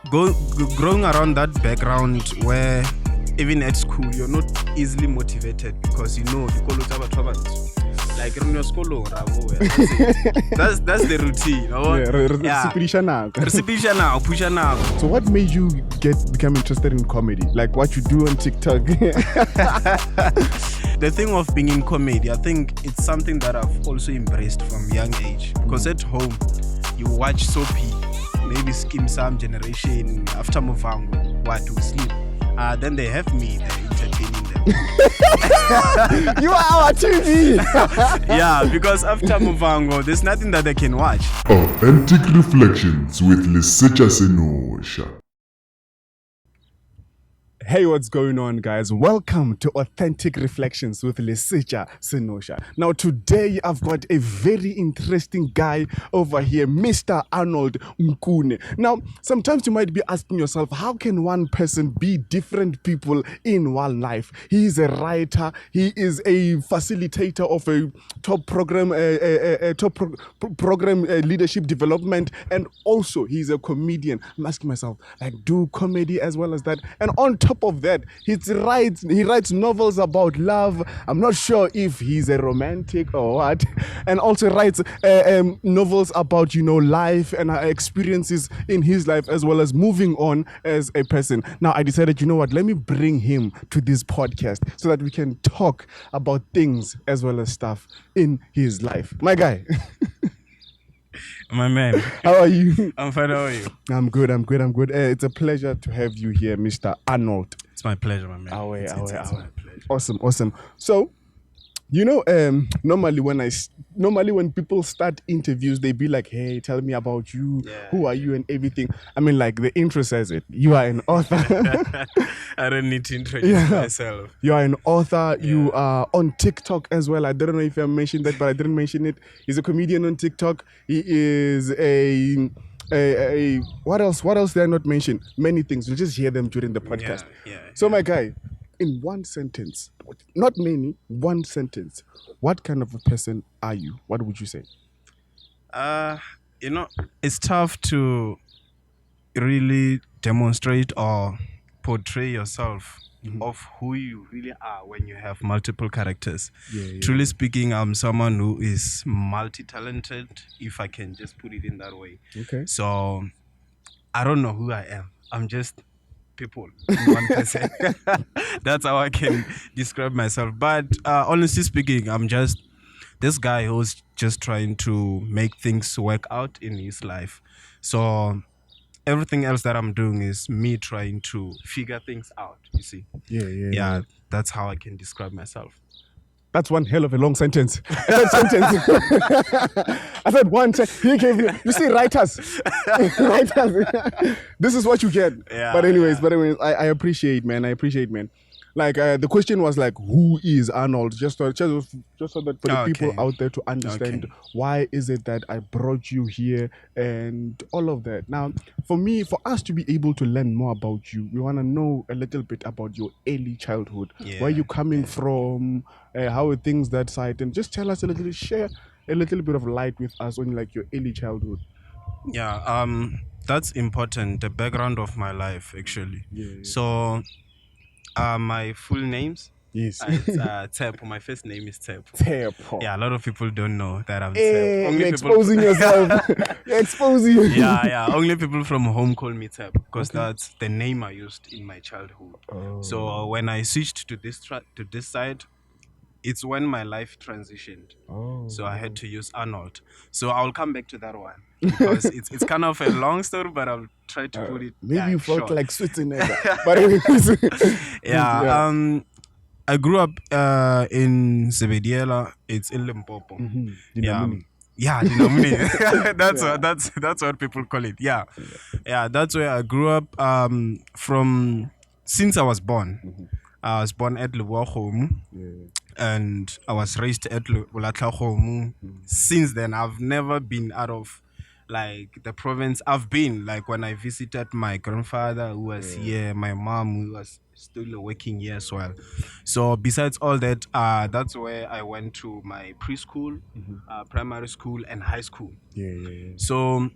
growing around that background where even at school you're not easily motivated because you know like in your school that's the routine. So what made you become interested in comedy? Like what you do on TikTok? The thing of being in comedy, I think it's something that I've also embraced from young age because at home you watch soapy, maybe Skim Sam Generation, after Movango, what to sleep. Then they have me there entertaining them. You are our TV. Yeah, because after Movango, there's nothing that they can watch. Authentic Reflections with Lisecha Senosha. Hey, what's going on, guys? Welcome to Authentic Reflections with Lisecha Senosha. Now, today I've got a very interesting guy over here, Mr. Arnold Nkuna. Now, sometimes you might be asking yourself, how can one person be different people in one life? He is a writer, he is a facilitator of a top program, leadership development, and also he's a comedian. I'm asking myself, like, do comedy as well as that? And on top of that, he writes novels about love. I'm not sure if he's a romantic or what, and also writes novels about life and experiences in his life as well as moving on as a person. Now I decided, let me bring him to this podcast so that we can talk about things as well as stuff in his life. My guy. My man. How are you? I'm fine, how are you? I'm good. It's a pleasure to have you here, Mr. Arnold. It's my pleasure, my man. It's my pleasure. Awesome. So, normally when people start interviews, they be like, hey, tell me about you. Yeah. Who are you and everything. I mean, like the intro says it. You are an author. I don't need to introduce myself. You are an author. Yeah. You are on TikTok as well. I don't know if I mentioned that, but I didn't mention it. He's a comedian on TikTok. He is a what else did I not mention? Many things. You'll just hear them during the podcast. So my guy, in one sentence, not many, one sentence, what kind of a person are you? What would you say? It's tough to really demonstrate or portray yourself of who you really are when you have multiple characters. Truly speaking, I'm someone who is multi-talented, if I can just put it in that way. Okay. So I don't know who I am. I'm just people in one person. That's how I can describe myself. But honestly speaking, I'm just this guy who's just trying to make things work out in his life. So everything else that I'm doing is me trying to figure things out, you see. Yeah, that's how I can describe myself. That's one hell of a long sentence. I said one sentence. He gave you see, writers. This is what you get. Yeah, but anyways, I appreciate, man. Like the question was like, who is Arnold? Just so that for the people out there to understand why is it that I brought you here and all of that. Now, for us to be able to learn more about you, we want to know a little bit about your early childhood. Where you coming from? How are things that side? And just tell us share a little bit of light with us on like your early childhood. Yeah, that's important. The background of my life, actually. So. My full names? Yes. It's Tepo. My first name is Tepo. Tepo. Yeah, a lot of people don't know that I'm Tepo. You're exposing yourself. You're exposing yourself. Yeah. Only people from home call me Tepo because that's the name I used in my childhood. So when I switched to this side, it's when my life transitioned. So I had to use Arnold. So I'll come back to that one because it's kind of a long story, but I'll try to put it. Maybe you felt like Switzerland. But I grew up in Zebediela. It's in Limpopo. Dinamuni. That's what people call it. Yeah. That's where I grew up from since I was born. I was born at Luwahomu. And I was raised at Ulatlahomu. Since then, I've never been out of like the province. I've been like when I visited my grandfather who was here, my mom who was still working here as well. So besides all that, that's where I went to my preschool, primary school, and high school. So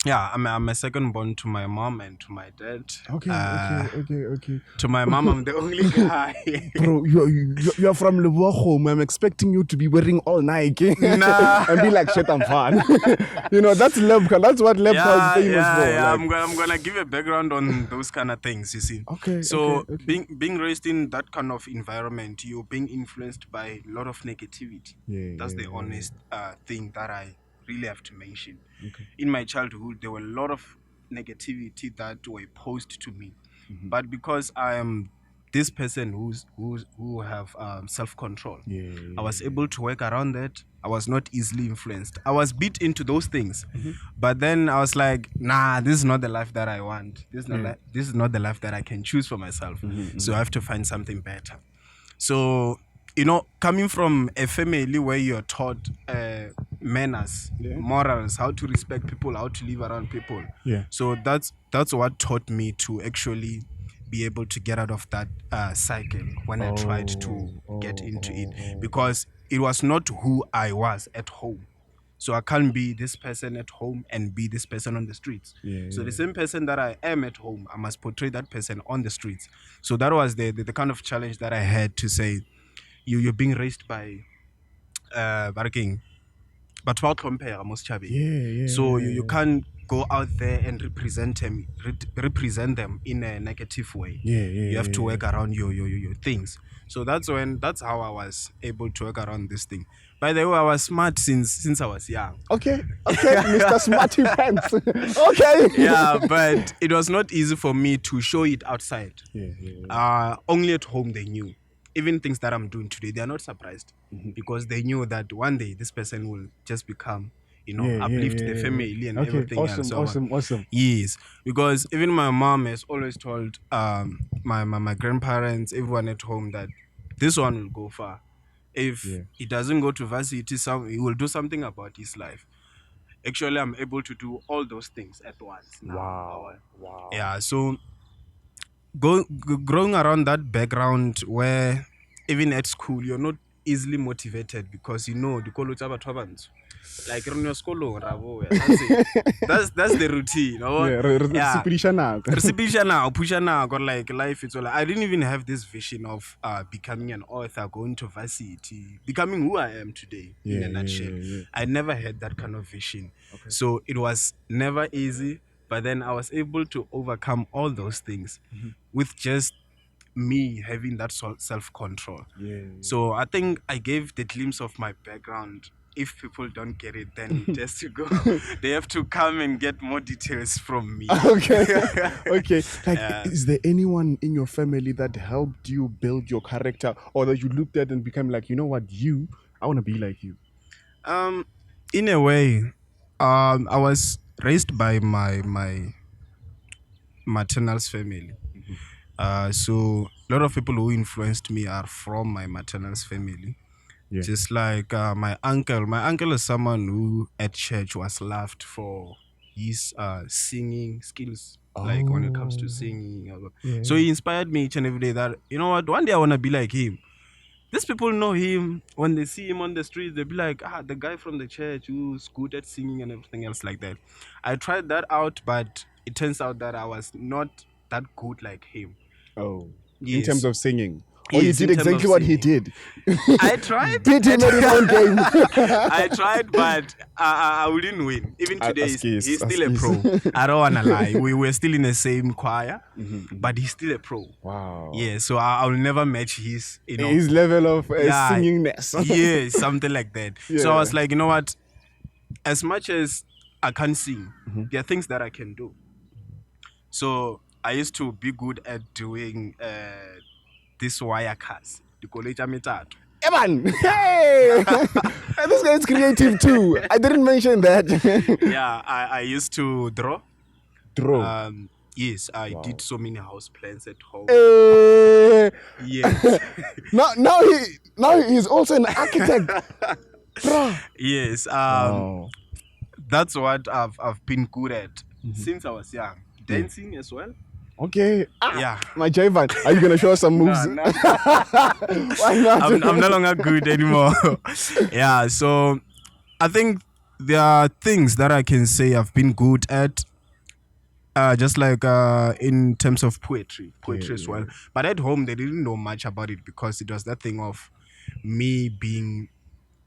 Yeah, I'm a second born to my mom and to my dad. Okay. To my mom, I'm the only guy. Bro, you're from Leboa. I'm expecting you to be wearing all Nike Nah. and be like, shit, I'm fine. That's Lebka. That's what Lebka is famous for. Yeah. Like, I'm gonna give a background on those kind of things. You see. Okay. So okay. being raised in that kind of environment, you're being influenced by a lot of negativity. That's the honest thing that I really have to mention. Okay. In my childhood, there were a lot of negativity that were posed to me, but because I am this person who have self-control, I was able to work around that. I was not easily influenced. I was beat into those things, but then I was like, nah, this is not the life that I want. This is not the life that I can choose for myself. So I have to find something better. So, coming from a family where you're taught manners, morals, how to respect people, how to live around people. Yeah. So that's what taught me to actually be able to get out of that cycle when I tried to get into it, because it was not who I was at home. So I can't be this person at home and be this person on the streets. So the same person that I am at home, I must portray that person on the streets. So that was the kind of challenge that I had to say, you're being raised by Barking. But about compare most chabi. So you can't go out there and represent them in a negative way. You have to work around your things. So that's how I was able to work around this thing. By the way, I was smart since I was young. Okay, Mr. Smarty Pants. Okay. Yeah, but it was not easy for me to show it outside. Only at home they knew. Even things that I'm doing today, they are not surprised, because they knew that one day this person will just become, uplift the family and everything else. Awesome. Yes, because even my mom has always told my grandparents, everyone at home, that this one will go far. If he doesn't go to varsity, he will do something about his life. Actually, I'm able to do all those things at once now. Wow. Yeah, so growing around that background where even at school you're not easily motivated, because the college like in your school, that's the routine. Like life, it's all I didn't even have this vision of becoming an author, going to varsity, becoming who I am today in a nutshell. I never had that kind of vision. So it was never easy, but then I was able to overcome all those things with just me having that self-control. So I think I gave the glimpse of my background. If people don't get it, then just to go, they have to come and get more details from me. Okay. Like, is there anyone in your family that helped you build your character, or that you looked at and became like, I want to be like you? In a way, I was raised by my maternal's family. So a lot of people who influenced me are from my maternal's family. Just like my uncle. My uncle is someone who at church was loved for his singing skills. Like when it comes to singing. So he inspired me each and every day that, one day I want to be like him. These people know him. When they see him on the streets, they'll be like, the guy from the church who's good at singing and everything else like that. I tried that out, but it turns out that I was not that good like him. In terms of singing. Yes, you did exactly what he did. I tried. Beat him at his own game. I tried, but I wouldn't win. Even today, he's still a pro. I don't want to lie. We were still in the same choir, but he's still a pro. Wow. Yeah, so I'll never match his, his level of singingness. Yeah, something like that. So I was like, you know what? As much as I can't sing, there are things that I can do. So I used to be good at doing this wire cars. The college amitatu. Evan! Hey! This guy is creative too. I didn't mention that. Yeah, I used to draw. Yes, I did so many house plans at home. Yes. now he's also an architect. Yes. That's what I've been good at since I was young. Dancing as well. Okay. Yeah. My Javan, are you gonna show us some moves? No. Why not? I'm no longer good anymore. Yeah. So I think there are things that I can say I've been good at. Just like in terms of poetry as well. But at home, they didn't know much about it because it was that thing of me being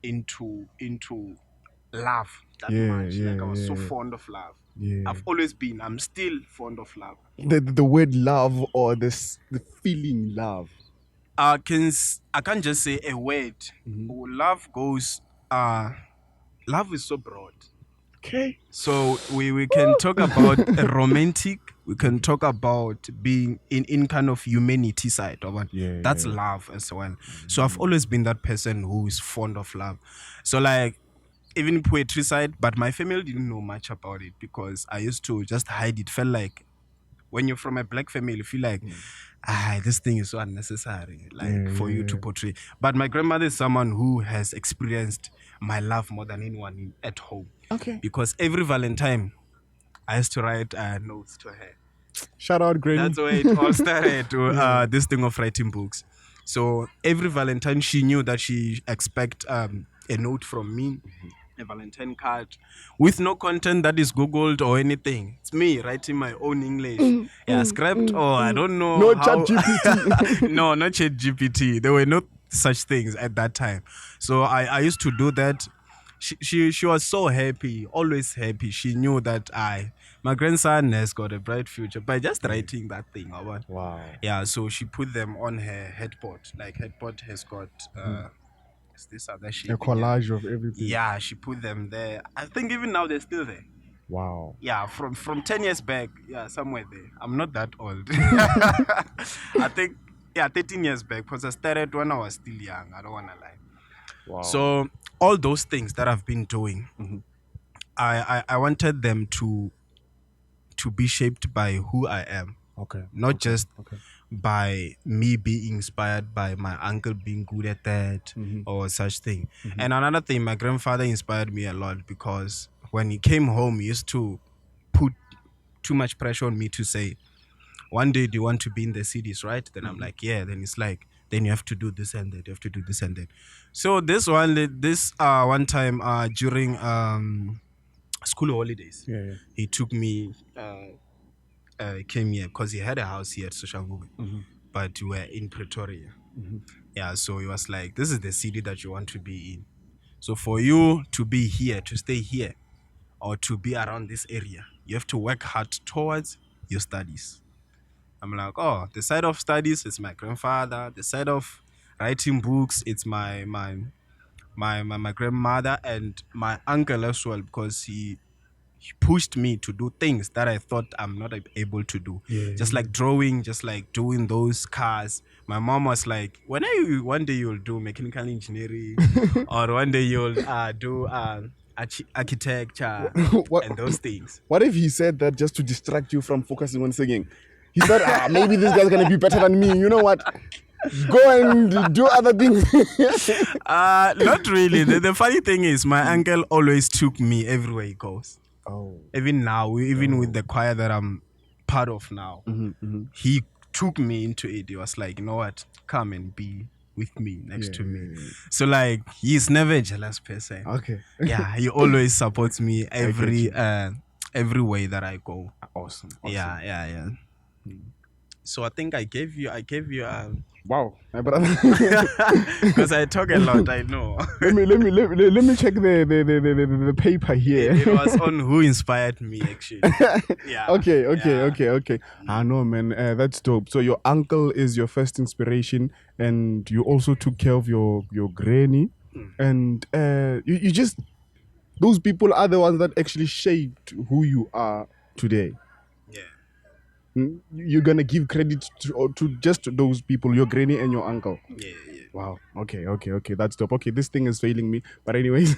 into love that much. Like I was so fond of love. I've always been. I'm still fond of love. The word love or the feeling love. I can't just say a word. Love goes. Love is so broad. Okay. So we can talk about a romantic. We can talk about being in kind of humanity side of it. That's love as well. So I've always been that person who is fond of love. So like even poetry side, but my family didn't know much about it because I used to just hide it. Felt like when you're from a black family, you feel like this thing is so unnecessary, like for you to portray. But my grandmother is someone who has experienced my love more than anyone at home. Okay. Because every Valentine, I used to write notes to her. Shout out, Granny. That's where it all started, this thing of writing books. So every Valentine, she knew that she expect a note from me, a Valentine card, with no content that is Googled or anything. It's me writing my own English. Script or I don't know. No chat GPT. No, not chat GPT. There were no such things at that time. So I used to do that. She was so happy, always happy. She knew that my grandson has got a bright future by just writing that thing. Wow. Yeah, so she put them on her headboard. Like headboard has got this other shape. A collage of everything. Yeah, she put them there. I think even now they're still there. Wow. Yeah, from 10 years back, somewhere there. I'm not that old. I think 13 years back because I started when I was still young. I don't want to lie. Wow. So all those things that I've been doing, I wanted them to be shaped by who I am. Okay. Not just by me being inspired by my uncle being good at that or such thing. And another thing, my grandfather inspired me a lot because when he came home, he used to put too much pressure on me to say, one day do you want to be in the cities, right? Then I'm like, yeah. Then it's like, then you have to do this and that. You have to do this and that. So this one time during school holidays, he took me, came here because he had a house here at Soshanguve, but we were in Pretoria. Yeah, so he was like, this is the city that you want to be in. So for you to be here, to stay here, or to be around this area, you have to work hard towards your studies. I'm like, oh, the side of studies is my grandfather. The side of writing books, it's my grandmother and my uncle as well, because he pushed me to do things that I thought I'm not able to do. Just like drawing, just like doing those cars. My mom was like, one day you'll do mechanical engineering or one day you'll do architecture and those things. What if he said that just to distract you from focusing on singing? He said, maybe this guy's gonna be better than me. You know what? Go and do other things. Not really. The funny thing is, my uncle always took me everywhere he goes. Oh. Even now, even with the choir that I'm part of now, he took me into it. He was like, you know what? Come and be with me, next to me. So like, he's never a jealous person. Okay. Yeah, he always supports me every way that I go. Awesome. Yeah. So I think I gave you wow, my brother. because I talk a lot, I know. let me check the paper here. It was on who inspired me actually. Yeah. Okay. I know, man. That's dope. So your uncle is your first inspiration, and you also took care of your granny, and you just, those people are the ones that actually shaped who you are today. You're gonna give credit to just those people, your granny and your uncle. Yeah. Wow. Okay. That's dope. Okay, this thing is failing me. But anyways,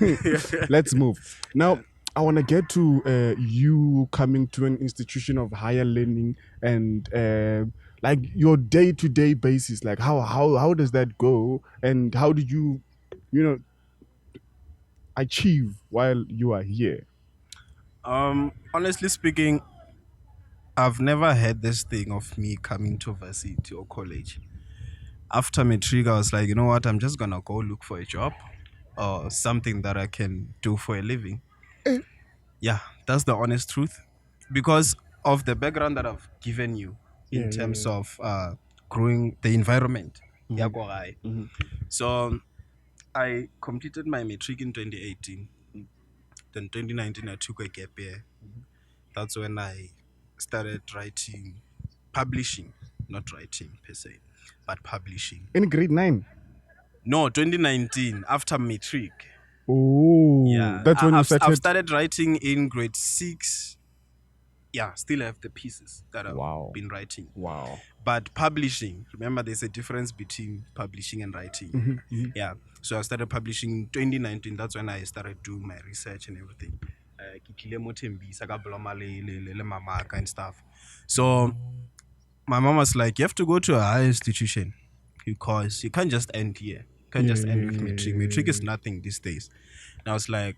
let's move. Now, I want to get to you coming to an institution of higher learning and like your day-to-day basis. Like how does that go? And how did you achieve while you are here? Honestly speaking, I've never had this thing of me coming to varsity or college. After matric, I was like, you know what? I'm just gonna go look for a job or something that I can do for a living. Yeah, that's the honest truth. Because of the background that I've given you in terms of growing the environment. Yeah, go ahead. So I completed my matric in 2018. Then 2019 I took a gap year. That's when I started writing, publishing, not writing per se, but publishing. In grade 9. No, 2019 after matric. Oh, Yeah, that's when you I've started. started writing in grade 6. Yeah, still have the pieces that I've Wow. been writing. Wow. But publishing, remember there's a difference between publishing and writing. Yeah, so I started publishing in 2019. That's when I started doing my research and everything. And stuff. So my mom was like, you have to go to a higher institution because you can't just end here. You can't just end with matric. Matric is nothing these days. And I was like,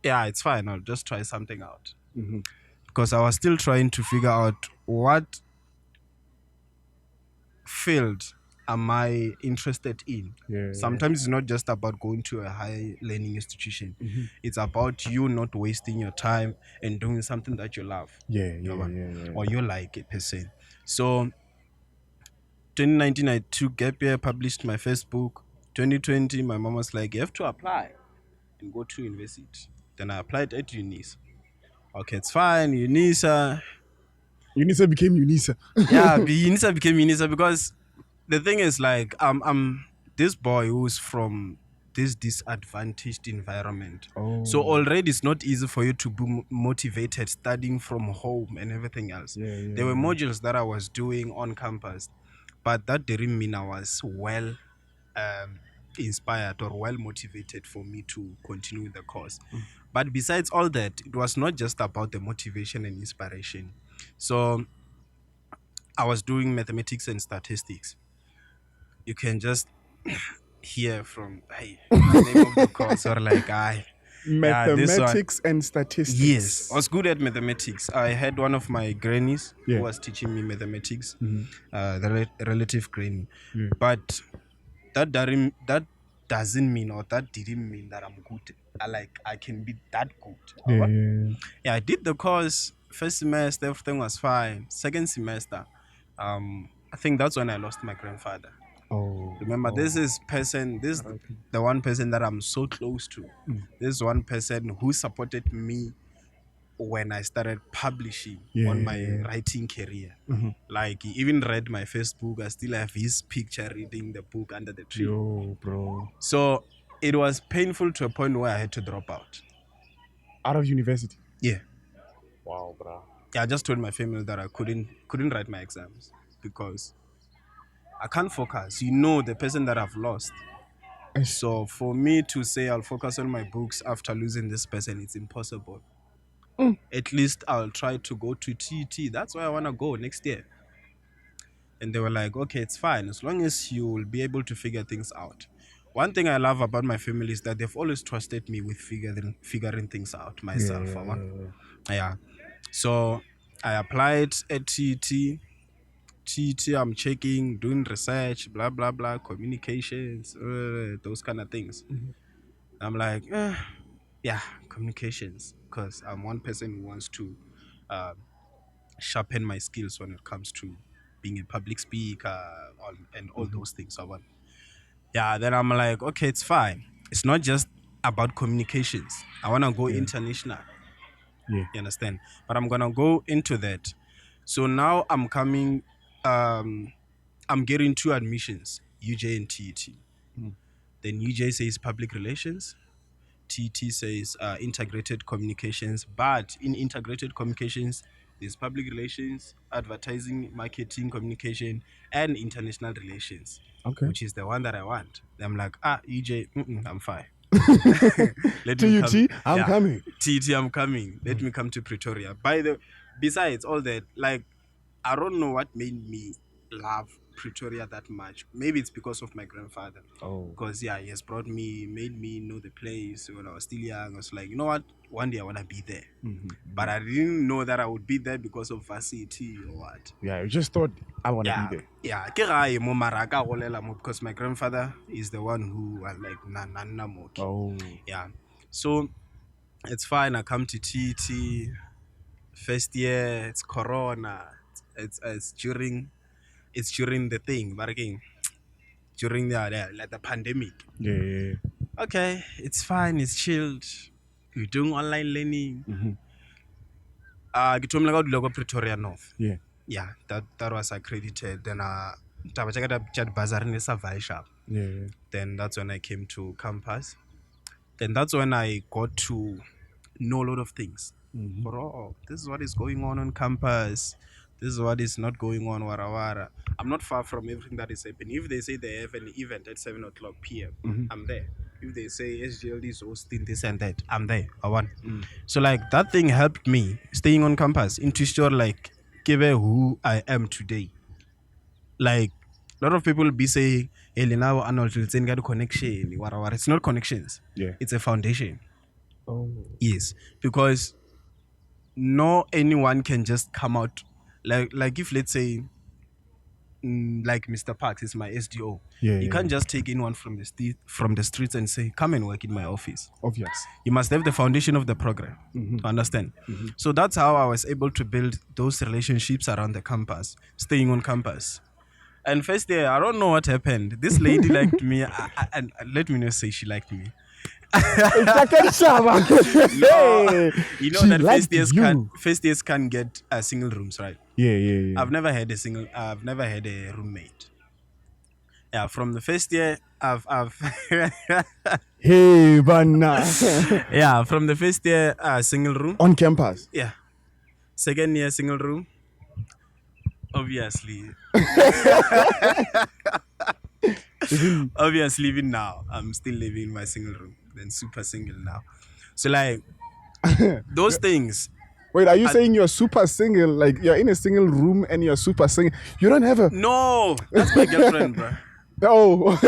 yeah, it's fine. I'll just try something out. Because I was still trying to figure out what field am I interested in. Sometimes it's not just about going to a high learning institution. It's about you not wasting your time and doing something that you love. Or you like it per se. So 2019 I took gap year, published my first book. 2020 my mom was like, you have to apply and go to university. Then I applied at UNISA. Okay, it's fine, UNISA. UNISA became UNISA. Yeah, UNISA became UNISA because the thing is like I'm this boy who's from this disadvantaged environment. So already it's not easy for you to be motivated studying from home and everything else. There were modules that I was doing on campus, but that didn't mean I was well inspired or well motivated for me to continue the course. But besides all that, it was not just about the motivation and inspiration. So I was doing mathematics and statistics. You can just hear from the name of the course or like Mathematics and statistics. Yes, I was good at mathematics. I had one of my grannies who was teaching me mathematics, the relative granny. But that doesn't mean, or that didn't mean that I'm good. I can be that good. Yeah, I did the course. First semester, everything was fine. Second semester, I think that's when I lost my grandfather. Remember, this is the one person that I'm so close to. This is one person who supported me when I started publishing on my writing career. Like, he even read my first book. I still have his picture reading the book under the tree. Bro. So it was painful to a point where I had to drop out. Out of university? Yeah. Wow, bro. Yeah, I just told my family that I couldn't write my exams because I can't focus. The person that I've lost. So for me to say I'll focus on my books after losing this person, it's impossible. At least I'll try to go to TET. That's where I want to go next year. And they were like, okay, it's fine. As long as you will be able to figure things out. One thing I love about my family is that they've always trusted me with figuring things out myself. Yeah. So I applied at TET. TET, I'm checking, doing research, blah, blah, blah, communications, those kind of things. I'm like, yeah, communications, because I'm one person who wants to sharpen my skills when it comes to being a public speaker and all those things. Yeah, then I'm like, okay, it's fine. It's not just about communications. I want to go international. You understand? But I'm going to go into that. So now I'm coming, I'm getting 2 admissions, UJ and TET. Then UJ says public relations. TET says integrated communications. But in integrated communications, there's public relations, advertising, marketing, communication, and international relations. Okay. Which is the one that I want. I'm like, UJ, I'm fine. TET, I'm coming. TET, I'm coming. Let me come to Pretoria. Besides all that, like, I don't know what made me love Pretoria that much. Maybe it's because of my grandfather. Because he has made me know the place when I was still young. I was like, you know what? One day I want to be there. But I didn't know that I would be there because of varsity or what. Yeah, you just thought I want to be there. Yeah, because my grandfather is the one who was like, Yeah. So It's fine. I come to TT. First year, it's Corona. It's during the thing, but again, during the pandemic. Yeah. Okay, it's fine. It's chilled. We're doing online learning. Get to Pretoria North. Yeah. Yeah, that was accredited. Then taba tsa ka di- tsa di-bursary ne sa Vaishap. Yeah. Then that's when I came to campus. Then that's when I got to know a lot of things. But, oh, this is what is going on campus. This is what is not going on, wara wara. I'm not far from everything that is happening. If they say they have an event at 7 o'clock p.m., I'm there. If they say SGLD is hosting this and that, I'm there. I want. So, like, that thing helped me staying on campus into sure, like, give who I am today. Like, a lot of people be saying, hey, now Arnold, it's in connection. Wara wara. It's not connections. Yeah. It's a foundation. Oh. Yes, because no anyone can just come out like if let's say like Mr. Parks is my SDO. Yeah, You can't just take anyone from the streets and say come and work in my office. Obvious. You must have the foundation of the program to understand. So that's how I was able to build those relationships around the campus, staying on campus. And first day, I don't know what happened. This lady liked me, and let me not say she liked me. No, You know She that liked first years can't get single rooms, right? Yeah. I've never had a roommate. Yeah, from the first year, I've Hey, Banna. yeah, from the first year, single room. On campus. Yeah, second year, single room. Obviously, even now, I'm still living in my single room. Then super single now. So like those things. Wait, are you saying you're super single? Like you're in a single room and you're super single? You don't have a. No, that's my girlfriend, bro. Oh.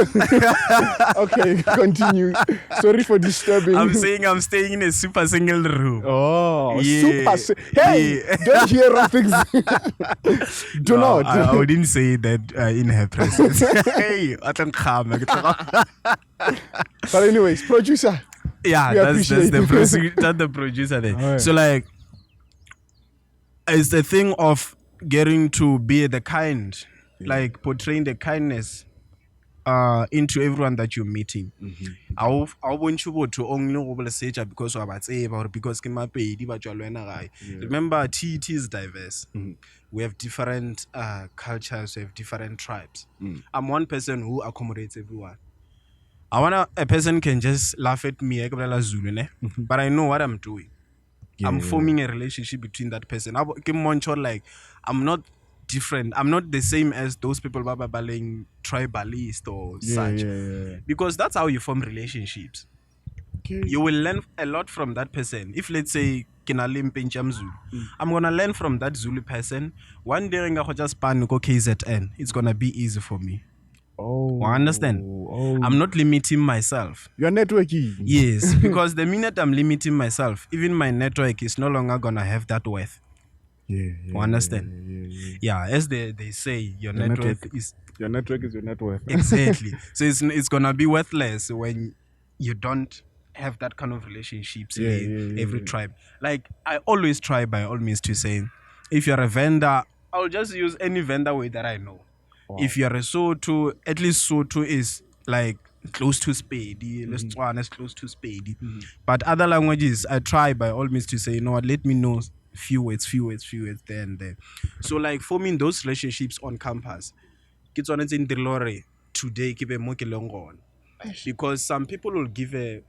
Okay, continue. Sorry for disturbing. I'm saying I'm staying in a super single room. Oh, Yeah, super. Hey, yeah. don't hear wrong things. Do No, not. I wouldn't say that in her presence. Hey, I don't come. But anyways, producer. Yeah, We that's appreciate the producer there. Alright. So like, it's the thing of getting to be the kind, like portraying the kindness into everyone that you're meeting. I want you to only because of or because remember TET is diverse. We have different cultures, we have different tribes. I'm one person who accommodates everyone. A person can just laugh at me, but I know what I'm doing. I'm forming a relationship between that person. I'm not different. I'm not the same as those people babaling tribalist or such. Because that's how you form relationships. Okay. You will learn a lot from that person. If let's say Zulu, I'm gonna learn from that Zulu person. One day I'm just pan go KZN. It's gonna be easy for me. Oh. You understand? Oh. I'm not limiting myself. You're networking. Yes, because the minute I'm limiting myself, even my network is no longer gonna have that worth. You understand? Yeah, as they say, your network is your network is your net worth. exactly. So it's gonna be worthless when you don't have that kind of relationships in every tribe. Like I always try by all means to say, if you're a vendor, I'll just use any vendor way that I know. Wow. If you're a Soto, at least Soto is like close to Spady, Lesotho is close to Spady. But other languages, I try by all means to say, you know what, let me know few words there and there. So like forming those relationships on campus, it's on in the lore today, keep a moke long on. Because some people will give a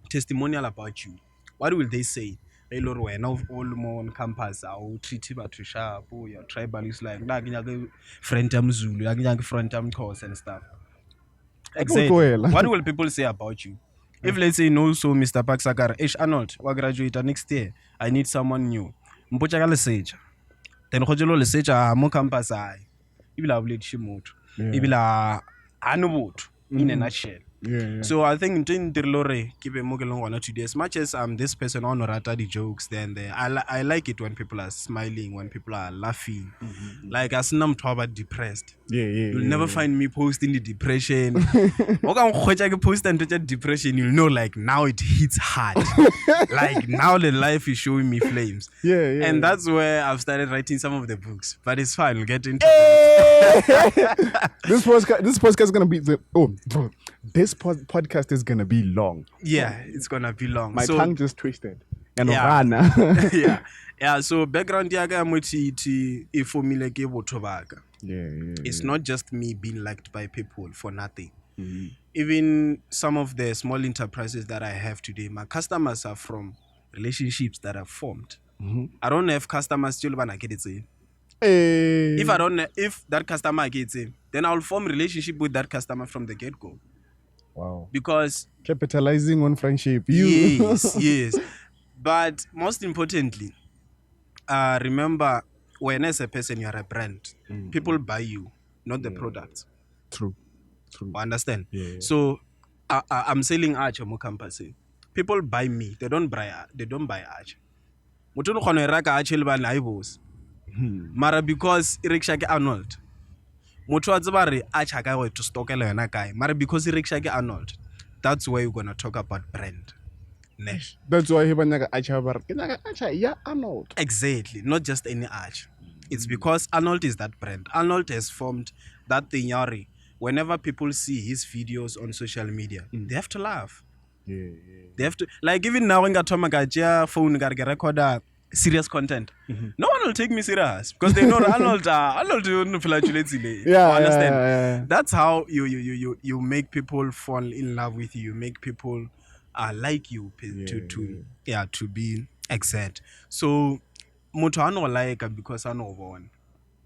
testimonial about you. What will they say? Hey Lord, we're now all more on campus. I'll treat you to sharp. Oh, your tribal is like friend Zulu, friend course and stuff. Exactly. What will people say about you? If let's say no, so Mr. Paksakar, Arnold, we graduate next year. I need someone new. Mpocha leseja. Then khojelo leseja mo campus ai. Ibila buleti shimoto. Ibila anubut in a nutshell. Yeah. So I think in Tirlore, keep it moving along today. As much as this person on rata the jokes, then I like it when people are smiling, when people are laughing. Like as I'm about depressed. Yeah. You'll never find me posting the depression. Okay, post and depression, you'll know like now it hits hard. Like now the life is showing me flames. Yeah. And that's where I've started writing some of the books. But it's fine, we'll get into it. This podcast is gonna be this podcast is gonna be long. Yeah, it's gonna be long. My So- tongue just twisted. And Yeah. Rana. yeah. So background yaga mochi formula ke botho baka. Yeah. It's not just me being liked by people for nothing. Even some of the small enterprises that I have today, my customers are from relationships that are formed. I don't have customers still when I get it in. Hey. If that customer gets in, then I'll form relationship with that customer from the get-go. Wow. Because Capitalizing on friendship. yes. But most importantly, remember, when as a person you are a brand, people buy you, not the product. True. Understand? Yeah. So I'm selling Arch on campus. People buy me. They don't buy Arch. Mutunu khona raka Arch le na ibos. Mara because iriksha ke Arnold. Muthu a tseba re Arch ga go to stockela yona kae. Mara because iriksha ke Arnold. That's where you're going to talk about brand. Nesh. That's why he banyaga acha yeah Arnold. Exactly. Not just any Arch. It's because Arnold is that brand. Arnold has formed that thing yari. Whenever people see his videos on social media, they have to laugh. Yeah. They have to, like, even now when I phone record serious content, no one will take me serious because they know Arnold don't flatulate. Yeah, Understand? yeah. That's how you make people fall in love with you. You make people like you to be exact. So moto ano like because I know one.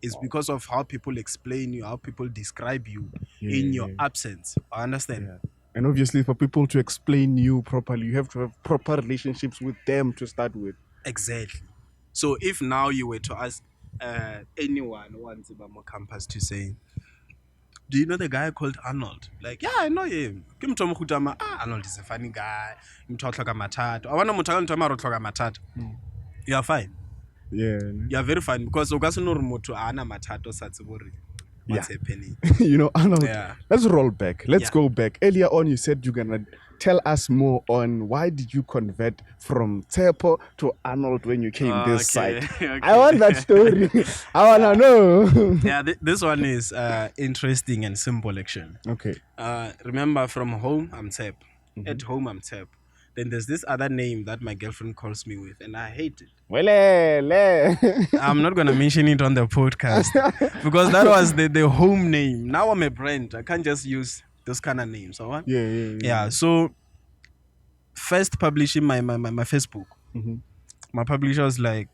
It's because of how people explain you, how people describe you in your absence. I understand. Yeah. And obviously, for people to explain you properly, you have to have proper relationships with them to start with. Exactly. So if now you were to ask anyone once about my campus to say, do you know the guy called Arnold? Like, yeah, I know him. Arnold is a funny guy. You are fine. Yeah. You are very fine because what's happening. You know, Arnold, Yeah. let's roll back. Let's Yeah. go back. Earlier on, you said you're going to tell us more on why did you convert from Tepo to Arnold when you came this side. Okay. I want that story. I want to know. Yeah, this one is interesting and simple actually. Okay. Remember, from home, I'm Tep. At home, I'm Tep. Then there's this other name that my girlfriend calls me with, and I hate it. I'm not going to mention it on the podcast because that was the home name. Now I'm a brand. I can't just use those kind of names. All right? Yeah. So, first publishing my Facebook, my publisher was like,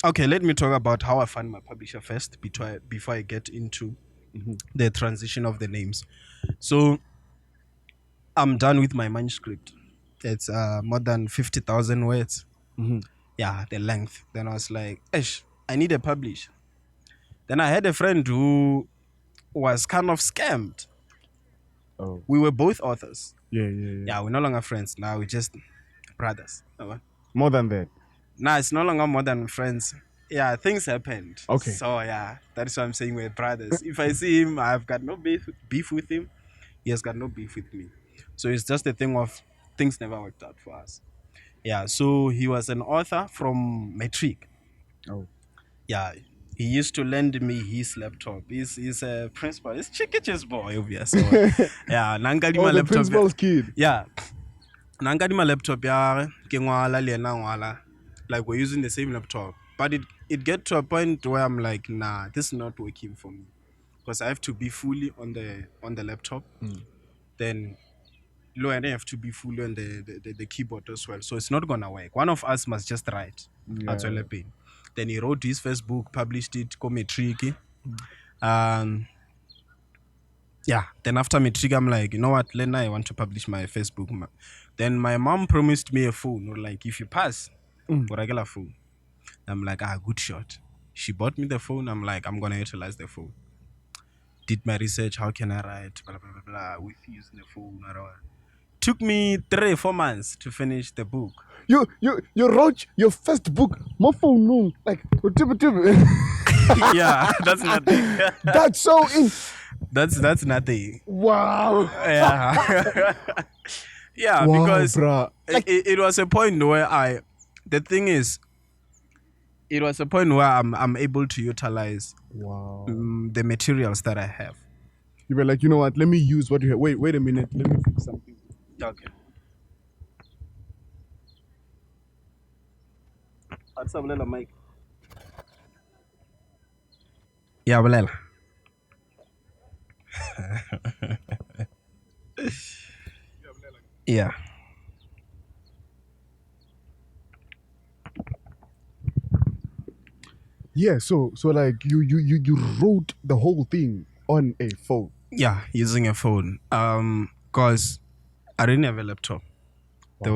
okay, let me talk about how I found my publisher first before I get into the transition of the names. So, I'm done with my manuscript. It's more than 50,000 words. Yeah, the length. Then I was like, I need a publish. Then I had a friend who was kind of scammed. Oh. We were both authors. Yeah. Yeah, we're no longer friends. Now we're just brothers. More than that. Now it's no longer more than friends. Yeah, things happened. Okay. So yeah, that's why I'm saying we're brothers. If I see him, I've got no beef with him. He has got no beef with me. So it's just a thing of things never worked out for us. Yeah, so he was an author from Matric. Oh. Yeah, he used to lend me his laptop. He's a principal. He's Chikich's boy, obviously. So, yeah, Nankadi my The laptop. principal's kid. Yeah. Nankadi my laptop, yeah, like we're using the same laptop. But it get to a point where I'm like, nah, this is not working for me. Because I have to be fully on the laptop. Then and I have to be fully on the keyboard as well. So it's not gonna work. One of us must just write. That's all I've been. Then he wrote his first book, published it, called Metric. Yeah. Then after Metric, I'm like, you know what, Lena, I want to publish my first book. Then my mom promised me a phone. Like, if you pass, for a regular phone. I'm like, good shot. She bought me the phone. I'm like, I'm gonna utilize the phone. did my research. How can I write? Blah blah blah blah. With using the phone. Blah, blah, blah. Took me 3-4 months to finish the book. You wrote your first book, my phone, like Yeah, that's nothing. that's so in. That's nothing. Wow. Yeah. Yeah, Wow, because bruh. it was a point where the thing is, it was a point where I'm able to utilize Wow. the materials that I have. You were like, you know what? Let me use what you have. Wait a minute. Let me fix something. Okay. What's up, Lela Mike? Yeah, Lela. Yeah. Yeah. So like you wrote the whole thing on a phone. Yeah, using a phone. Cause I didn't have a laptop. There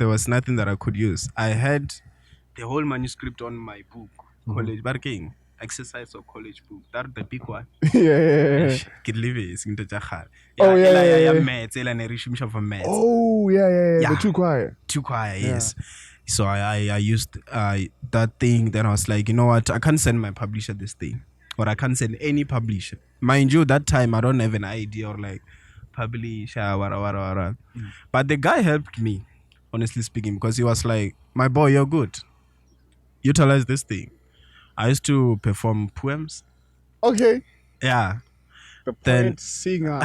was nothing that I could use. I had the whole manuscript on my book, college barking, exercise or college book. That the big one. Yeah. Kid live is into Jahar. Oh, yeah. Maths, for maths. Oh yeah. Yeah. The too quiet. Too quiet, yes. So I used that thing. Then I was like, you know what? I can't send my publisher this thing, or I can't send any publisher. Mind you, that time I don't have an idea or like publisher, wara. But the guy helped me, honestly speaking, because he was like, my boy, you're good. Utilize this thing. I used to perform poems. Okay. Yeah. The Then- poet, singer,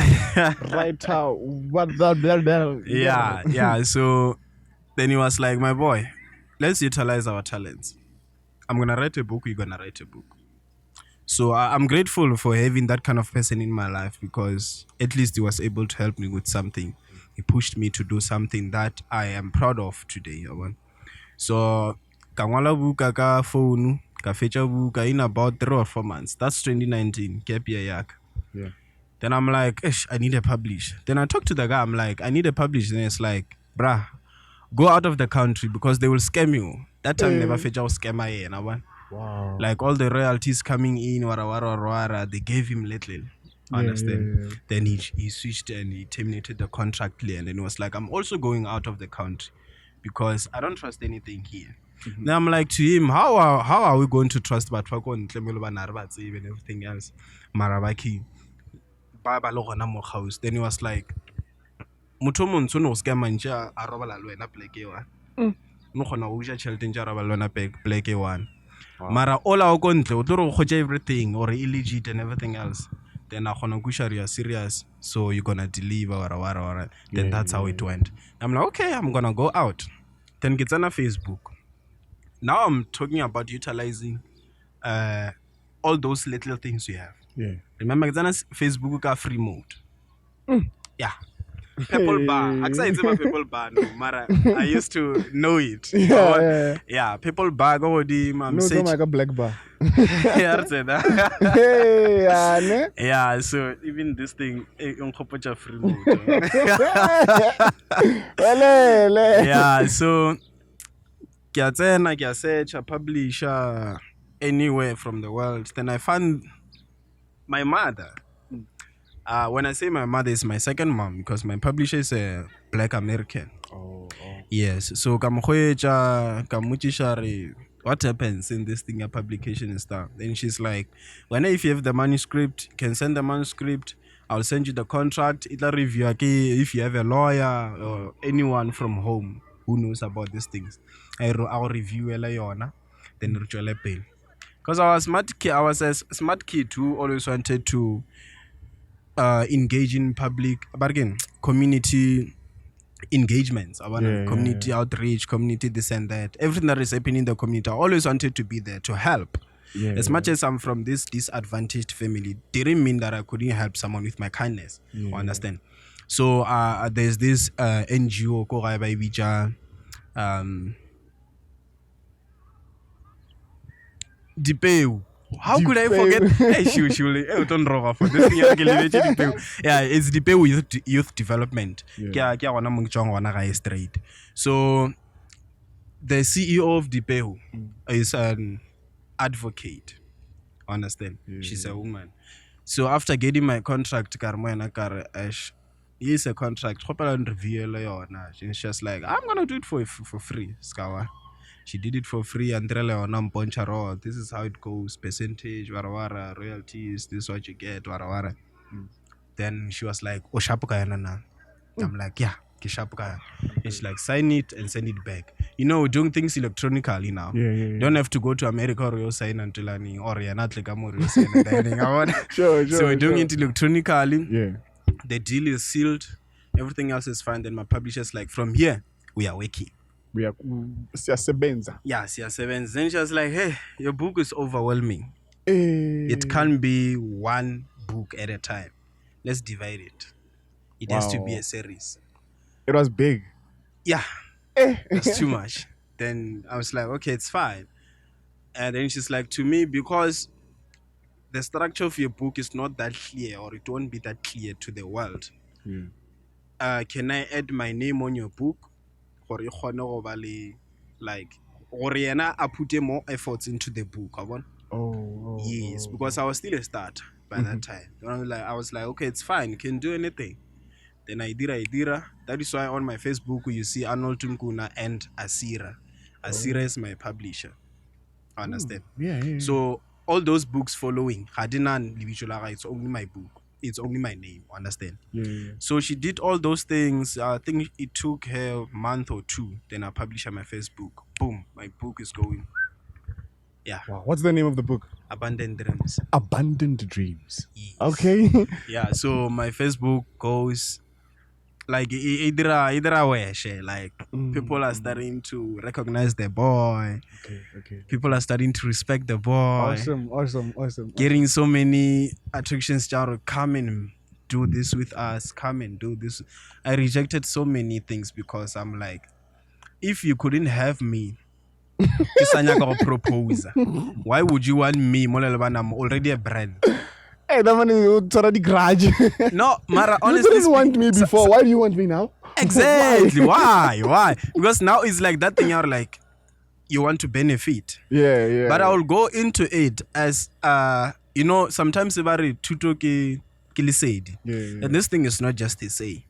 writer, what that. Yeah. So then he was like, my boy, let's utilize our talents. I'm going to write a book, you're going to write a book. So I'm grateful for having that kind of person in my life, because at least he was able to help me with something. He pushed me to do something that I am proud of today. So, ka ngwala buka ka phone, ka fetcha buka in about 3 or 4 months. That's 2019, gap year yak. Yeah. Then I'm like, I need a publish. Then I talked to the guy, I'm like, I need a publish. Then it's like, bruh, go out of the country because they will scam you. That time never fetch out scammer here, Wow. like all the royalties coming in, wara, they gave him little. Understand? Yeah. Then he switched and he terminated the contract clear, and then he was like, I'm also going out of the country because I don't trust anything here. Then I'm like to him, how are we going to trust Batwako and and everything else? Marabaki. Then he was like, motho montsho no scam nja a robala le wena pleke e one. No khona go ja tšhelete nja robala le wena pleke e one. Mara all our go ntle o tlo re go kgotsa everything or illegit and everything else. Then I khona go you are serious, so you're gonna deliver wara. Then that's how it went. I'm like, okay, I'm gonna go out. Then get on Facebook. Now I'm talking about utilizing all those little things you have. Yeah. Remember, it's Facebook ka free mode. Yeah. People bar. Actually, it's my people bar. No, Mara, I used to know it. Yeah. People bar go with him. I'm No, saying. don't like a black bar. Yeah, I'd say that. Hey, Yeah. So even this thing, on free mode. Yeah. So, I search a publisher anywhere from the world. Then I found my mother. When I say my mother, is my second mom, because my publisher is a Black American. Oh. Yes. So what happens in this thing, a publication and stuff. Then she's like, if you have the manuscript, you can send the manuscript. I'll send you the contract. It'll review if you have a lawyer or anyone from home who knows about these things. I'll review then pay. Because I was a smart kid who always wanted to engage in public, but again, community engagements. I want community outreach, community this and that. Everything that is happening in the community, I always wanted to be there to help. As much as I'm from this disadvantaged family, didn't mean that I couldn't help someone with my kindness. You understand? So there's this NGO called Dipeu. How could I forget? Don't rock for this thing. Yeah, it's Dipeu Youth Development. Straight. So the CEO of Dipeu is an advocate. Understand? She's a woman. So after getting my contract, here's a contract. And she's just like, I'm gonna do it for free. Skawa. She did it for free and this is how it goes, percentage, wara, royalties, this is what you get, wara. Then she was like, oh, shapuka na. I'm like, yeah, kishapuka. And she's like, sign it and send it back. You know, we're doing things electronically now. Yeah. Don't have to go to America or you sign until any or you're not like a sign. Sure. So we're doing it electronically. Yeah. The deal is sealed. Everything else is fine. Then my publisher's like, from here, we are working. We are siyasebenza. Yeah, seven. Then she was like, hey, your book is overwhelming. Eh. It can't be one book at a time. Let's divide it. It has to be a series. It was big. Yeah, that's too much. Then I was like, okay, it's fine. And then she's like, to me, because the structure of your book is not that clear, or it won't be that clear to the world. Can I add my name on your book? Or like, or I put more efforts into the book. Yes, because I was still a starter by that time. I was like, okay, it's fine, you can do anything. Then I did. That is why on my Facebook you see Arnold Nkuna and Asira. Asira is my publisher. Understand? Yeah. So all those books following, Hadinan Libichulaga, it's only my book. It's only my name. Understand? Yeah. So she did all those things. I think it took her a month or two. Then I published on my Facebook. Boom, my book is going. Yeah. Wow. What's the name of the book? Abandoned Dreams. Abandoned Dreams. Yes. Okay. Yeah. So my Facebook goes like either way, like people are starting to recognize the boy. Okay. People are starting to respect the boy. Awesome. Getting so many attractions, come and do this with us. Come and do this. I rejected so many things because I'm like, if you couldn't have me, propose. Why would you want me? I'm already a brand. Hey, that man is already grudge. No, Mara, honestly. You didn't want me before. Why do you want me now? Exactly. Why? Because now it's like that thing you're like, you want to benefit. Yeah. But I will go into it as, sometimes about tuto kilisedi. Yeah. And this thing is not just a say.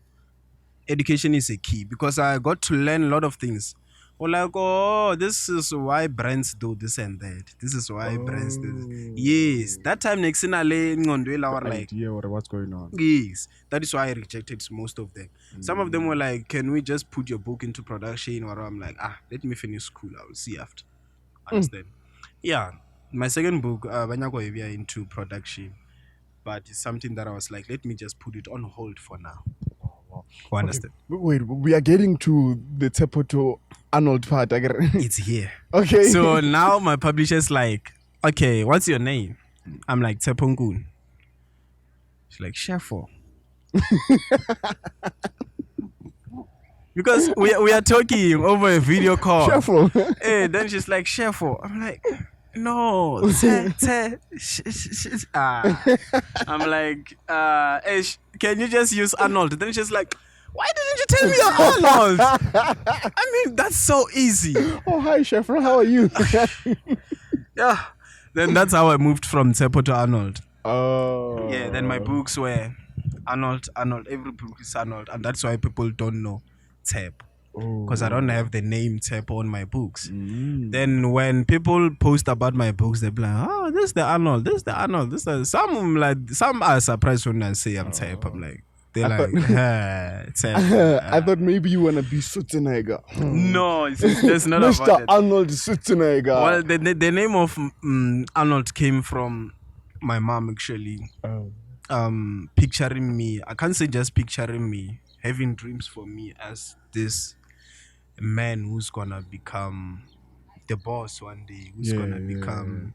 Education is a key because I got to learn a lot of things. Or like, oh, this is why brands do this and that. This is why brands do this. Yes. That time next in like, idea or what's going on. Yes. That is why I rejected most of them. Some of them were like, can we just put your book into production? Or I'm like, let me finish school. I will see after. Understand? Yeah. My second book, Banyago Evia into production. But it's something that I was like, let me just put it on hold for now. Understand? Okay. Wait, we are getting to the Tepoto Arnold part. It's here. Okay. So now my publisher's like, okay, what's your name? I'm like, Tepongun. She's like, Shefo. Because we are talking over a video call. Shefo. Hey, then she's like, Shefo. I'm like, no. I'm like, can you just use Arnold? Then she's like, why didn't you tell me you're Arnold? I mean, that's so easy. Oh, hi, Shefo. How are you? Yeah. Then that's how I moved from Tsepo to Arnold. Oh. Yeah, then my books were Arnold. Every book is Arnold. And that's why people don't know Tsepo. Because I don't have the name Tsepo on my books. Then when people post about my books, they're like, oh, this is the Arnold. This is the Arnold. This is some are surprised when I say I'm Tsepo. I'm like, they're Tsepo. I thought maybe you want to be Schwarzenegger. No, there's not Mr. about it. Arnold Schwarzenegger. Well, the name of Arnold came from my mom actually. Picturing me. I can't say just picturing me, having dreams for me as this man who's gonna become the boss one day, who's gonna become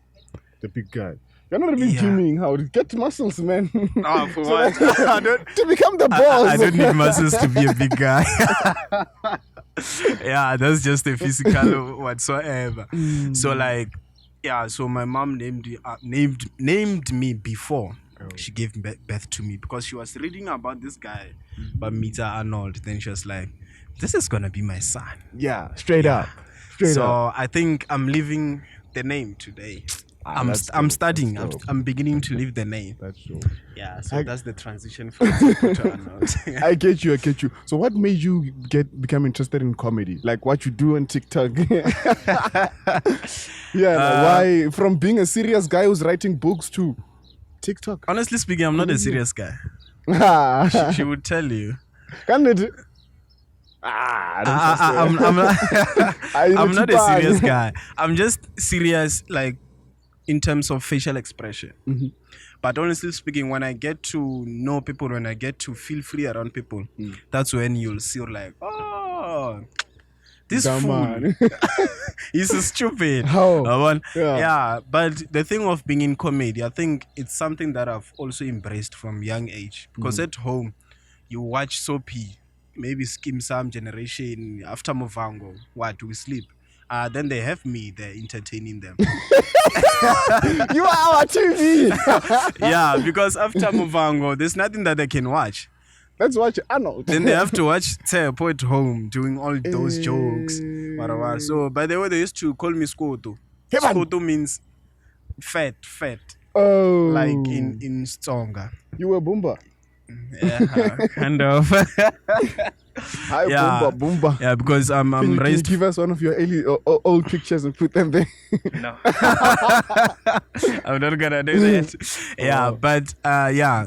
the big guy. You're not even dreaming how to get muscles, man. Oh, for what? To become the boss. I don't need muscles to be a big guy. Yeah, that's just a physical whatsoever. So like, yeah. So my mom named me before she gave birth to me because she was reading about this guy, but Mita Arnold. Then she was like, "This is gonna be my son." Yeah, straight up. So I think I'm leaving the name today. I'm studying. I'm beginning to live the name. That's true. Yeah, so that's the transition from Zico to Arnold. I get you. So what made you become interested in comedy? Like what you do on TikTok? Why from being a serious guy who's writing books to TikTok? Honestly speaking, I'm not a serious guy. She would tell you. Can it? I'm not a serious guy. I'm just serious, like in terms of facial expression. But honestly speaking, when I get to know people, when I get to feel free around people, that's when you'll see like, oh, this fool, he's so stupid. How? Yeah, but the thing of being in comedy, I think it's something that I've also embraced from young age. Because at home, you watch soapy, maybe Skim Sam Generation, after Movango, we sleep. Then they have me there entertaining them. You are our TV. Yeah, because after Movango, there's nothing that they can watch. Let's watch Arnold. Then they have to watch Tepo at home doing all those jokes. So, by the way, they used to call me Skoto. Skoto means fat. Oh. Like in Tsonga. You were Boomba. Yeah, kind of. Hi, Boomba. Yeah, because I'm raised. Can you give us one of your old pictures and put them there? No. I'm not gonna do that. Yeah, but yeah.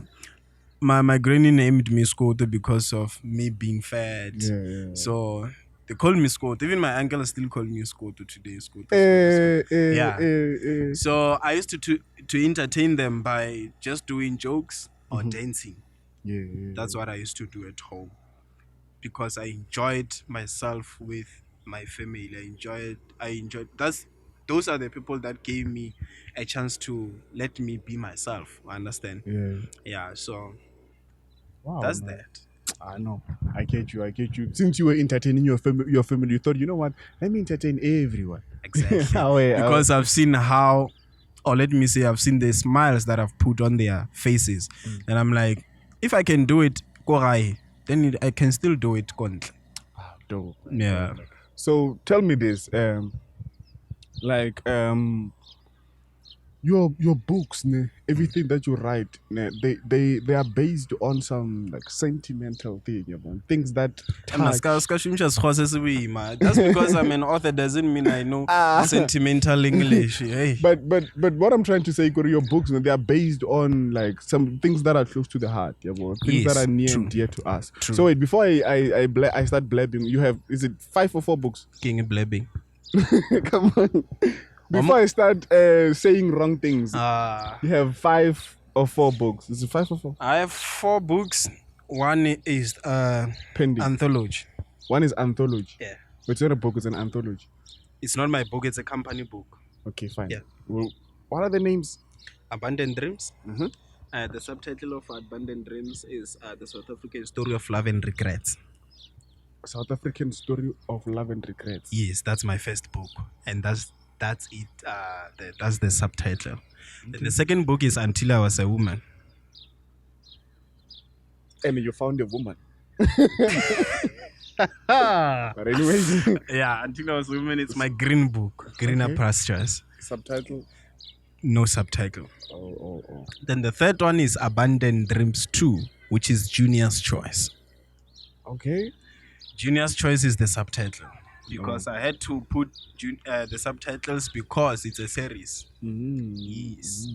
My granny named me Skoto because of me being fat. Yeah. So they call me Skoto. Even my uncle still call me Skoto today. Skoto. So I used to entertain them by just doing jokes or dancing. That's what I used to do at home because I enjoyed myself with my family. I enjoyed those are the people that gave me a chance to let me be myself. I understand. Yeah. So that's that. I know. I get you. Since you were entertaining your family, you thought, you know what? Let me entertain everyone. Exactly. Because I've seen I've seen the smiles that I've put on their faces, and I'm like, if I can do it, then I can still do it. Dope. Yeah. So tell me this, your books, everything that you write, they are based on some like sentimental thing, things that touch. Just because I'm an author doesn't mean I know sentimental English. Hey. But what I'm trying to say, your books, they are based on like some things that are close to the heart, things that are near and dear to us. True. So wait, before I start blabbing, you have, is it 5 or 4 books? King blabbing. Come on. Before I start saying wrong things, you have 5 or 4 books. Is it 5 or 4? I have 4 books. One is pending. Anthology. One is anthology. Yeah. It's not a book, it's an anthology. It's not my book, it's a company book. Okay, fine. Yeah. Well, what are the names? Abandoned Dreams. The subtitle of Abandoned Dreams is The South African Story of Love and Regrets. South African Story of Love and Regrets. Yes, that's my first book. And that's it. That's the subtitle. Okay. The second book is Until I Was a Woman. And you found a woman. But anyways. Yeah, Until I Was a Woman, it's my green book. Greener Pastures. Subtitle? No subtitle. Oh. Then the third one is Abandoned Dreams 2, which is Junior's Choice. Okay. Junior's Choice is the subtitle. Because I had to put the subtitles because it's a series. Yes.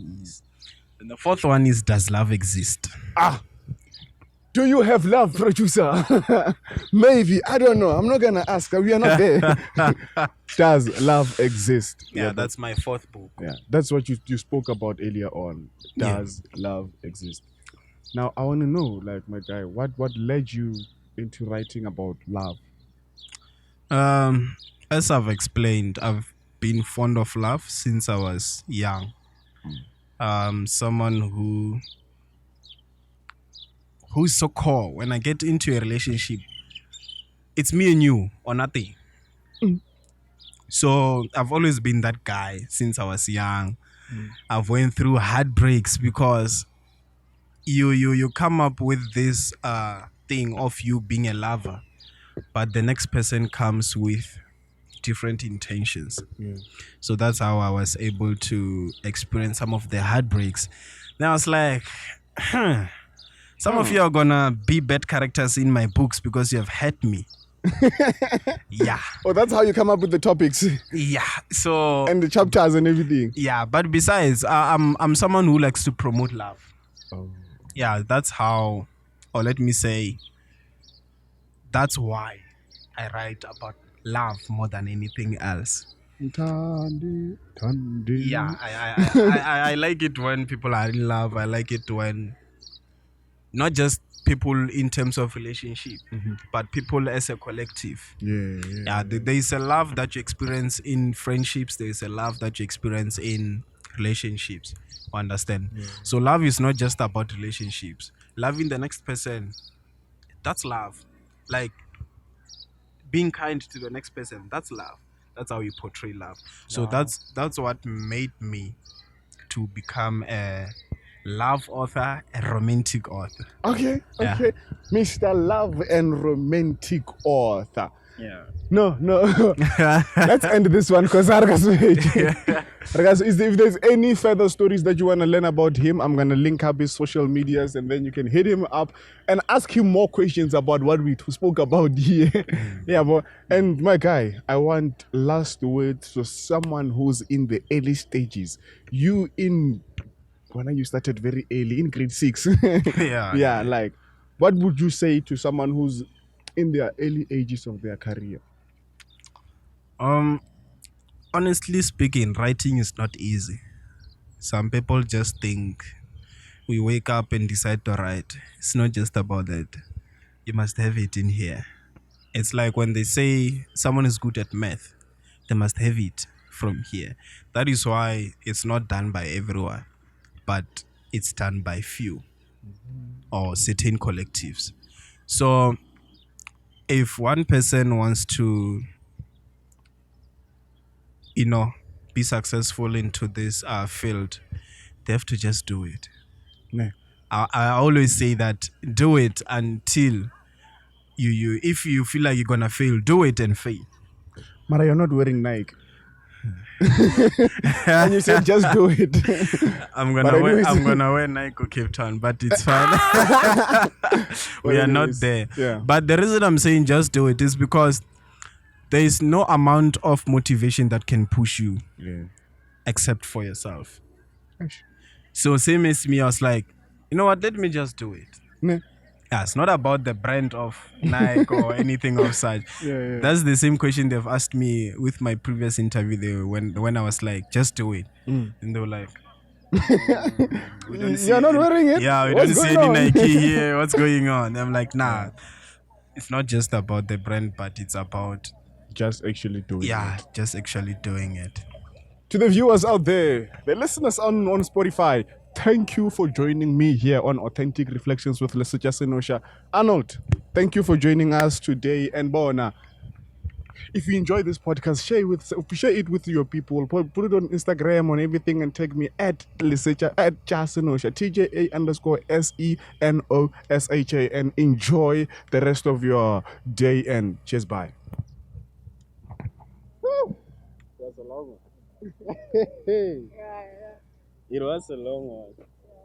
And the fourth one is Does Love Exist? Do you have love, producer? Maybe. I don't know. I'm not going to ask. We are not there. Does love exist? Yeah, that's my fourth book. Yeah, that's what you spoke about earlier on. Does love exist? Now, I want to know, like, my guy, what led you into writing about love? As I've explained, I've been fond of love since I was young. Someone who's so core. When I get into a relationship, it's me and you or nothing. So I've always been that guy since I was young. I've went through heartbreaks because you come up with this thing of you being a lover, but the next person comes with different intentions. So that's how I was able to experience some of the heartbreaks. Then I was like, some of you are gonna be bad characters in my books because you have hurt me. Yeah. Oh, that's how you come up with the topics Yeah. So and the chapters and everything. yeah, but besides, I'm someone who likes to promote love. Oh. Yeah, that's how, or let me say, that's why I write about love more than anything else. Thandi, thandi. Yeah, I like it when people are in love. I like it when not just people in terms of relationship, but people as a collective. Yeah. There is a love that you experience in friendships. There is a love that you experience in relationships. Understand? So love is not just about relationships. Loving the next person, that's love. Like being kind to the next person, that's love. That's how you portray love. So that's what made me to become a love author, a romantic author. Okay. Yeah. Mr. Love and Romantic Author. Yeah. No. Let's end this one because if there's any further stories that you want to learn about him, I'm going to link up his social medias and then you can hit him up and ask him more questions about what we spoke about here. And my guy, I want last words to someone who's in the early stages. When you started very early in grade 6. Yeah. Like, what would you say to someone who's in their early ages of their career? Honestly speaking, writing is not easy. Some people just think we wake up and decide to write. It's not just about that. You must have it in here. It's like when they say someone is good at math, they must have it from here. That is why it's not done by everyone, but it's done by few or certain collectives. So if one person wants to, be successful into this field, they have to just do it. Yeah. I always say that do it until you if you feel like you're gonna fail, do it and fail. Mara, you're not wearing Nike. And you said just do it. I'm gonna wear Nike or Cape Town, but it's fine. We are not there. Yeah. But the reason I'm saying just do it is because there is no amount of motivation that can push you except for yourself. So same as me, I was like, you know what, let me just do it. Yeah, it's not about the brand of Nike or anything of such. That's the same question they've asked me with my previous interview when I was like, just do it. And they were like, we don't see You're not wearing it? Yeah, we What's don't see going any on? Nike here. What's going on? I'm like, nah. It's not just about the brand, but it's about Just actually doing it. just actually doing it. To the viewers out there, the listeners on Spotify, thank you for joining me here on Authentic Reflections with Lesetja Senosha. Arnold, thank you for joining us today. And Bona, if you enjoy this podcast, share it with your people. Put it on Instagram, on everything, and tag me at Lesetja, at Senosha, TJA_SENOSHA, and enjoy the rest of your day. And cheers, bye. It was a long one. It was a long one.